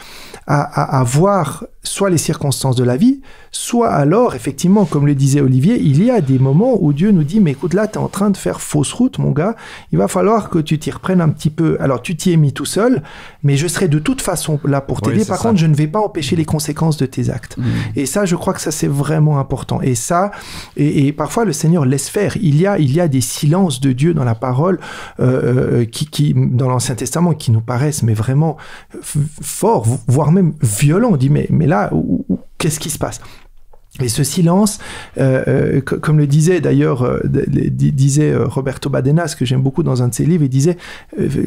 à voir soit les circonstances de la vie, soit alors, effectivement, comme le disait Olivier, il y a des moments où Dieu nous dit, mais écoute, là, tu es en train de faire fausse route, mon gars, il va falloir que tu t'y reprennes un petit peu. Alors, tu t'y es mis tout seul, mais je serai de toute façon là pour t'aider. Par contre, je ne vais pas empêcher les conséquences de tes actes. Et ça, je crois que ça, c'est vraiment important. Et ça, et parfois, le Seigneur laisse faire. Il y a des silences de Dieu dans la parole, qui dans l'Ancien Testament, qui nous paraissent, mais vraiment forts, voire même violents. On dit, mais là, qu'est-ce qui se passe? Et ce silence, comme le disait d'ailleurs disait Roberto Badenas, que j'aime beaucoup dans un de ses livres, il disait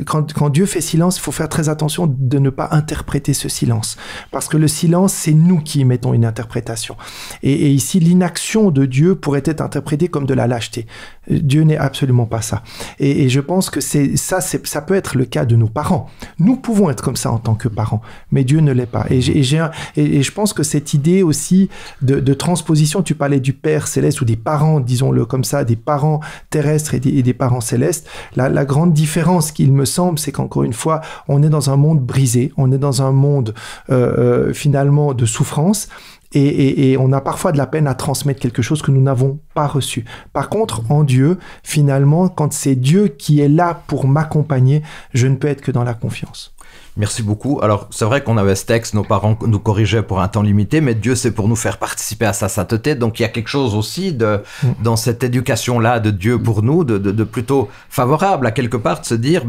quand Dieu fait silence, il faut faire très attention de ne pas interpréter ce silence, parce que le silence, c'est nous qui émettons une interprétation. Et ici, l'inaction de Dieu pourrait être interprétée comme de la lâcheté. Dieu n'est absolument pas ça. Et je pense que ça peut être le cas de nos parents. Nous pouvons être comme ça en tant que parents, mais Dieu ne l'est pas. Et je pense que cette idée aussi de transposition, tu parlais du Père céleste ou des parents, disons-le comme ça, des parents terrestres et des parents célestes. La grande différence qu'il me semble, c'est qu'encore une fois, on est dans un monde brisé, on est dans un monde finalement de souffrance. Et on a parfois de la peine à transmettre quelque chose que nous n'avons pas reçu. Par contre, en Dieu, finalement, quand c'est Dieu qui est là pour m'accompagner, je ne peux être que dans la confiance. Merci beaucoup. Alors, c'est vrai qu'on avait ce texte, nos parents nous corrigeaient pour un temps limité, mais Dieu, c'est pour nous faire participer à sa sainteté. Donc, il y a quelque chose aussi dans cette éducation-là de Dieu pour nous, de plutôt favorable à quelque part, de se dire,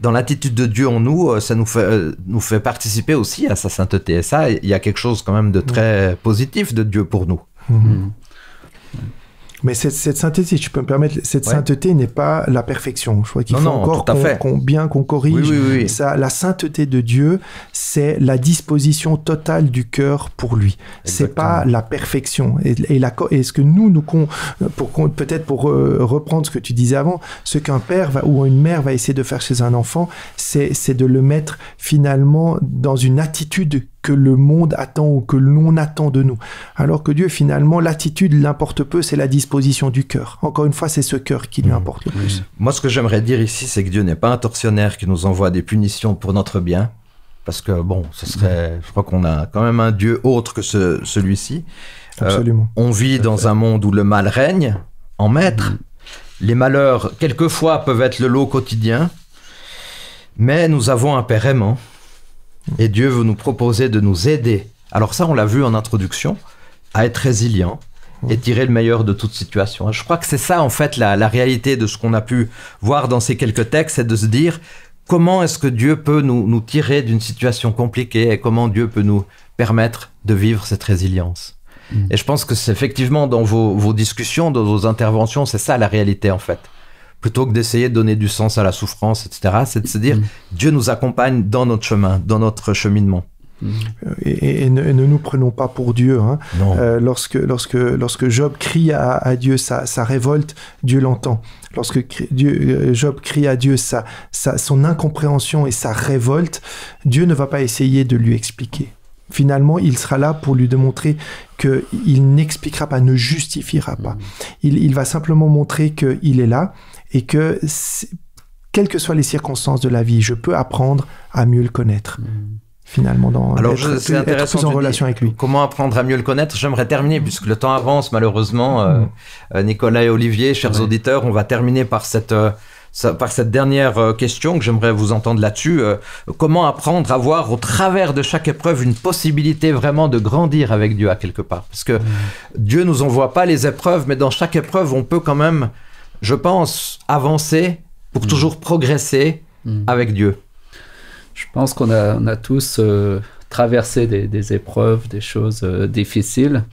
dans l'attitude de Dieu en nous, ça nous fait participer aussi à sa sainteté. Et ça, il y a quelque chose quand même de très positif de Dieu pour nous. Mais cette sainteté, si je peux me permettre, cette sainteté n'est pas la perfection. Je crois qu'il faut encore qu'on corrige. Oui. Ça, la sainteté de Dieu, c'est la disposition totale du cœur pour lui. C'est pas la perfection. Et ce que peut-être pour reprendre ce que tu disais avant, ce qu'un père ou une mère va essayer de faire chez un enfant, c'est de le mettre finalement dans une attitude que le monde attend ou que l'on attend de nous. Alors que Dieu, finalement, l'attitude l'importe peu, c'est la disposition du cœur. Encore une fois, c'est ce cœur qui lui importe le plus. Moi, ce que j'aimerais dire ici, c'est que Dieu n'est pas un tortionnaire qui nous envoie des punitions pour notre bien. Parce que, je crois qu'on a quand même un Dieu autre que celui-ci. Absolument. On vit dans un monde où le mal règne en maître. Les malheurs, quelquefois, peuvent être le lot quotidien. Mais nous avons un Père aimant. Et Dieu veut nous proposer de nous aider. Alors ça, on l'a vu en introduction, à être résilient et tirer le meilleur de toute situation. Je crois que c'est ça, en fait, la réalité de ce qu'on a pu voir dans ces quelques textes, c'est de se dire comment est-ce que Dieu peut nous tirer d'une situation compliquée et comment Dieu peut nous permettre de vivre cette résilience. Et je pense que c'est effectivement dans vos discussions, dans vos interventions, c'est ça la réalité, en fait. Plutôt que d'essayer de donner du sens à la souffrance, etc., c'est de se dire Dieu nous accompagne dans notre chemin, dans notre cheminement. Et ne nous prenons pas pour Dieu. Lorsque Job crie à Dieu sa révolte, Dieu l'entend. Lorsque Job crie à Dieu son incompréhension et sa révolte, Dieu ne va pas essayer de lui expliquer. Finalement, il sera là pour lui démontrer qu'il n'expliquera pas, ne justifiera pas. Il va simplement montrer qu'il est là et que, quelles que soient les circonstances de la vie, je peux apprendre à mieux le connaître. Finalement, être plus en relation avec lui. Comment apprendre à mieux le connaître? J'aimerais terminer, puisque le temps avance malheureusement. Nicolas et Olivier, chers auditeurs, on va terminer par cette dernière question que j'aimerais vous entendre là-dessus. Comment apprendre à voir au travers de chaque épreuve une possibilité vraiment de grandir avec Dieu à quelque part? Parce que Dieu nous envoie pas les épreuves, mais dans chaque épreuve, on peut quand même, je pense, avancer pour toujours progresser avec Dieu. Je pense qu'on a tous traversé des épreuves, des choses difficiles.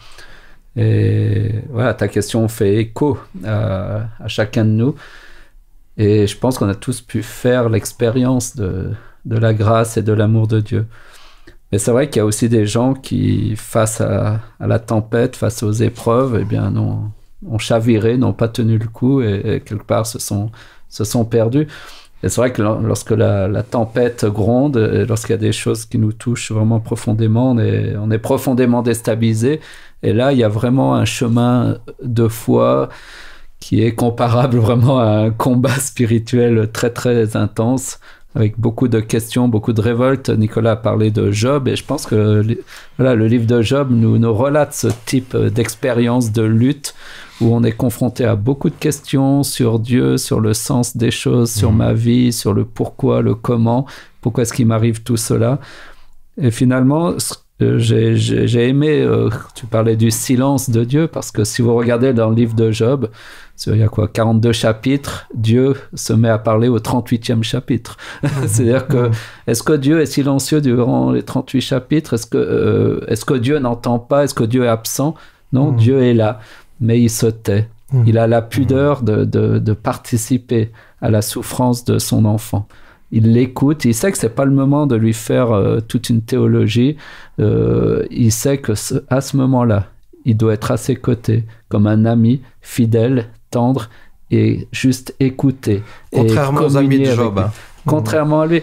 Et voilà, ta question fait écho à chacun de nous. Et je pense qu'on a tous pu faire l'expérience de la grâce et de l'amour de Dieu. Mais c'est vrai qu'il y a aussi des gens qui, face à la tempête, face aux épreuves, ont chaviré, n'ont pas tenu le coup et quelque part se sont perdus. Et c'est vrai que lorsque la tempête gronde, et lorsqu'il y a des choses qui nous touchent vraiment profondément, on est profondément déstabilisé. Et là, il y a vraiment un chemin de foi qui est comparable vraiment à un combat spirituel très très intense, avec beaucoup de questions, beaucoup de révoltes. Nicolas a parlé de Job, et je pense que le livre de Job nous relate ce type d'expérience de lutte où on est confronté à beaucoup de questions sur Dieu, sur le sens des choses, sur ma vie, sur le pourquoi, le comment, pourquoi est-ce qu'il m'arrive tout cela. Et finalement, j'ai aimé, tu parlais du silence de Dieu, parce que si vous regardez dans le livre de Job, il y a 42 chapitres, Dieu se met à parler au 38e chapitre. C'est-à-dire que, est-ce que Dieu est silencieux durant les 38 chapitres? Est-ce que Dieu n'entend pas? Est-ce que Dieu est absent? Non, Dieu est là, mais il se tait. Il a la pudeur de participer à la souffrance de son enfant. Il l'écoute, il sait que c'est pas le moment de lui faire toute une théologie. Il sait que à ce moment-là, il doit être à ses côtés, comme un ami fidèle, tendre et juste écouter. Contrairement aux amis de Job. Contrairement à lui.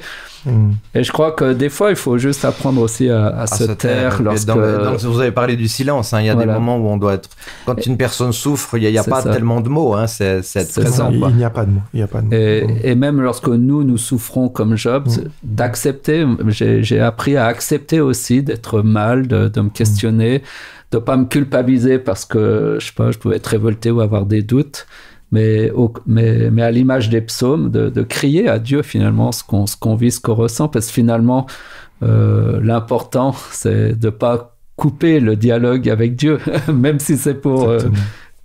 Et je crois que des fois, il faut juste apprendre aussi à se taire. Vous avez parlé du silence. Il y a des moments où on doit être... Quand une personne souffre, il n'y a pas tellement de mots. C'est être présent. Il n'y a pas de mots. Et même lorsque nous souffrons comme Job, d'accepter, j'ai appris à accepter aussi d'être mal, de me questionner, de ne pas me culpabiliser parce que, je sais pas, je pouvais être révolté ou avoir des doutes. Mais à l'image des psaumes, de crier à Dieu finalement ce qu'on vit, ce qu'on ressent, parce que finalement, l'important, c'est de ne pas couper le dialogue avec Dieu, même si c'est pour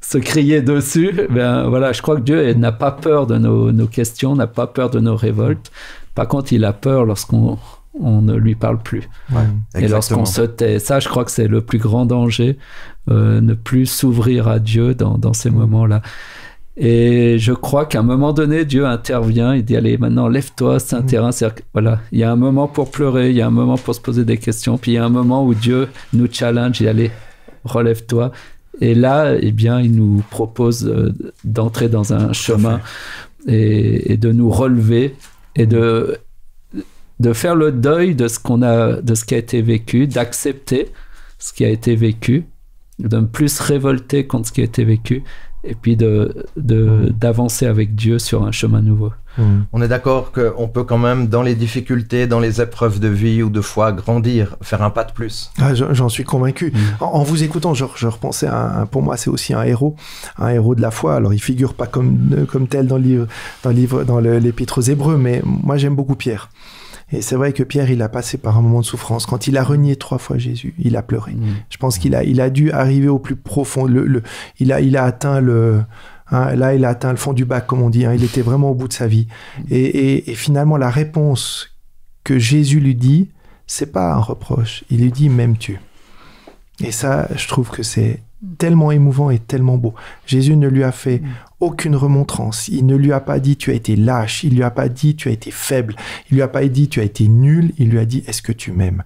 se crier dessus. Voilà, je crois que Dieu n'a pas peur de nos questions, n'a pas peur de nos révoltes. Par contre, il a peur lorsqu'on ne lui parle plus. Et lorsqu'on se tait. Ça, je crois que c'est le plus grand danger, ne plus s'ouvrir à Dieu dans ces moments-là. Et je crois qu'à un moment donné, Dieu intervient, il dit, allez, maintenant, lève-toi, c'est un terrain. Voilà, il y a un moment pour pleurer, il y a un moment pour se poser des questions, puis il y a un moment où Dieu nous challenge, il dit, allez, relève-toi. Et là, eh bien, il nous propose d'entrer dans un chemin et de nous relever et de faire le deuil de ce qui a été vécu, d'accepter ce qui a été vécu, de ne plus se révolter contre ce qui a été vécu, et puis d'avancer avec Dieu sur un chemin nouveau. On est d'accord qu'on peut quand même, dans les difficultés, dans les épreuves de vie ou de foi, grandir, faire un pas de plus. J'en suis convaincu. En vous écoutant, je repensais pour moi, c'est aussi un héros de la foi. Alors, il figure pas comme tel dans l'Épître aux Hébreux, mais moi, j'aime beaucoup Pierre. Et c'est vrai que Pierre, il a passé par un moment de souffrance. Quand il a renié 3 fois Jésus, il a pleuré. Je pense qu'il a dû arriver au plus profond. Il a atteint là, il a atteint le fond du bac, comme on dit. Il était vraiment au bout de sa vie. Et finalement, la réponse que Jésus lui dit, c'est pas un reproche. Il lui dit, m'aimes-tu? Et ça, je trouve que c'est tellement émouvant et tellement beau. Jésus ne lui a fait aucune remontrance. Il ne lui a pas dit tu as été lâche. Il lui a pas dit tu as été faible. Il lui a pas dit tu as été nul. Il lui a dit est-ce que tu m'aimes?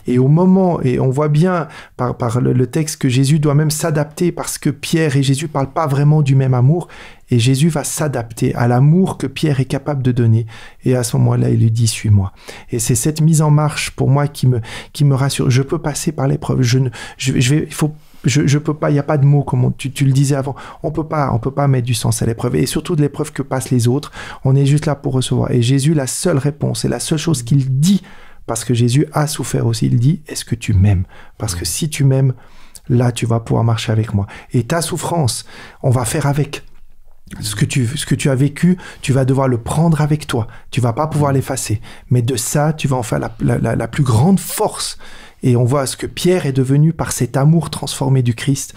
Et au moment, et on voit bien par le texte que Jésus doit même s'adapter parce que Pierre et Jésus parlent pas vraiment du même amour. Et Jésus va s'adapter à l'amour que Pierre est capable de donner. Et à ce moment-là, il lui dit, suis-moi. Et c'est cette mise en marche, pour moi, qui me rassure. Je peux passer par l'épreuve. Je peux pas, il n'y a pas de mots, comme tu le disais avant. On peut pas mettre du sens à l'épreuve. Et surtout de l'épreuve que passent les autres. On est juste là pour recevoir. Et Jésus, la seule réponse, et la seule chose qu'il dit, parce que Jésus a souffert aussi, il dit, est-ce que tu m'aimes? Parce que si tu m'aimes, là, tu vas pouvoir marcher avec moi. Et ta souffrance, on va faire avec. Ce que tu as vécu, tu vas devoir le prendre avec toi. Tu vas pas pouvoir l'effacer. Mais de ça, tu vas en faire la plus grande force. Et on voit ce que Pierre est devenu par cet amour transformé du Christ.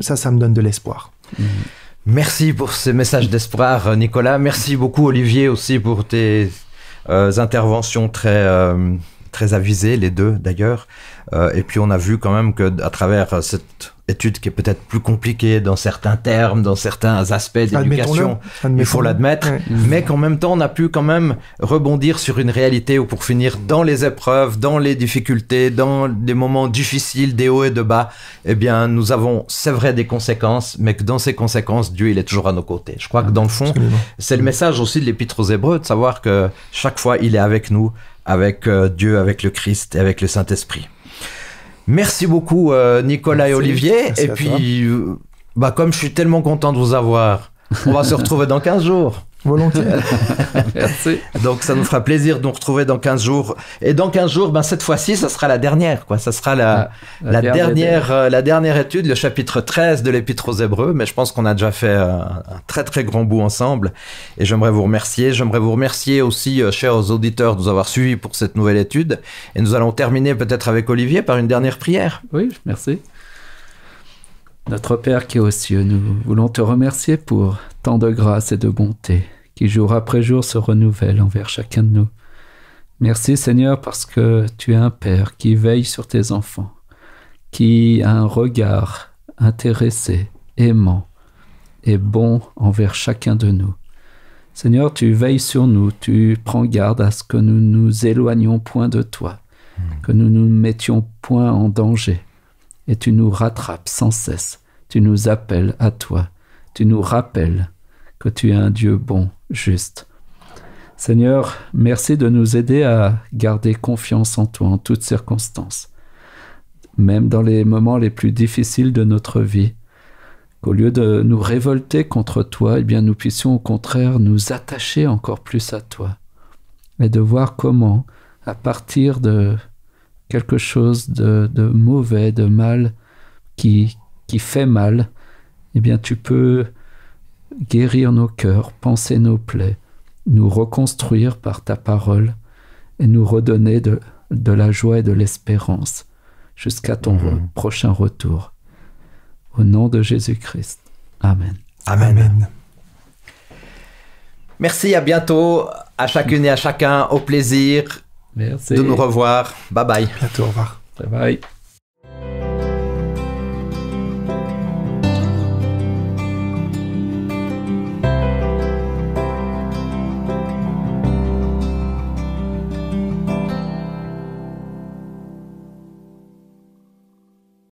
Ça me donne de l'espoir. Merci pour ces messages d'espoir, Nicolas. Merci beaucoup, Olivier, aussi pour tes interventions très avisées, les deux d'ailleurs. Et puis on a vu quand même qu'à travers cette étude qui est peut-être plus compliquée dans certains termes, dans certains aspects d'éducation, il faut l'admettre, mais qu'en même temps on a pu quand même rebondir sur une réalité où pour finir, dans les épreuves, dans les difficultés, dans des moments difficiles, des hauts et de bas, eh bien nous avons, c'est vrai, des conséquences, mais que dans ces conséquences, Dieu il est toujours à nos côtés. Je crois que dans le fond, c'est le message aussi de l'Épître aux Hébreux, de savoir que chaque fois il est avec nous, avec Dieu, avec le Christ et avec le Saint-Esprit. Merci beaucoup Nicolas et Olivier. Et puis, comme je suis tellement content de vous avoir, on va se retrouver dans 15 jours. Volontiers. Merci. Donc, ça nous fera plaisir de nous retrouver dans 15 jours. Et dans 15 jours, ben, cette fois-ci, ça sera la dernière, quoi. Ça sera la dernière étude, le chapitre 13 de l'Épître aux Hébreux. Mais je pense qu'on a déjà fait un très, très grand bout ensemble. Et j'aimerais vous remercier. J'aimerais vous remercier aussi, chers auditeurs, de nous avoir suivis pour cette nouvelle étude. Et nous allons terminer peut-être avec Olivier par une dernière prière. Oui, merci. Notre Père qui est aux cieux, nous voulons te remercier pour tant de grâce et de bonté qui jour après jour se renouvellent envers chacun de nous. Merci Seigneur parce que tu es un Père qui veille sur tes enfants, qui a un regard intéressé, aimant et bon envers chacun de nous. Seigneur, tu veilles sur nous, tu prends garde à ce que nous nous éloignions point de toi, que nous nous mettions point en danger. Et tu nous rattrapes sans cesse, tu nous appelles à toi, tu nous rappelles que tu es un Dieu bon, juste. Seigneur, merci de nous aider à garder confiance en toi en toutes circonstances, même dans les moments les plus difficiles de notre vie, qu'au lieu de nous révolter contre toi, eh bien nous puissions au contraire nous attacher encore plus à toi et de voir comment, à partir de quelque chose de mauvais, de mal, qui fait mal, eh bien tu peux guérir nos cœurs, panser nos plaies, nous reconstruire par ta parole et nous redonner de la joie et de l'espérance jusqu'à ton prochain retour. Au nom de Jésus-Christ. Amen. Amen. Merci, à bientôt, à chacune et à chacun, au plaisir. Merci. De nous revoir. Bye bye. Bientôt, au revoir. Bye bye.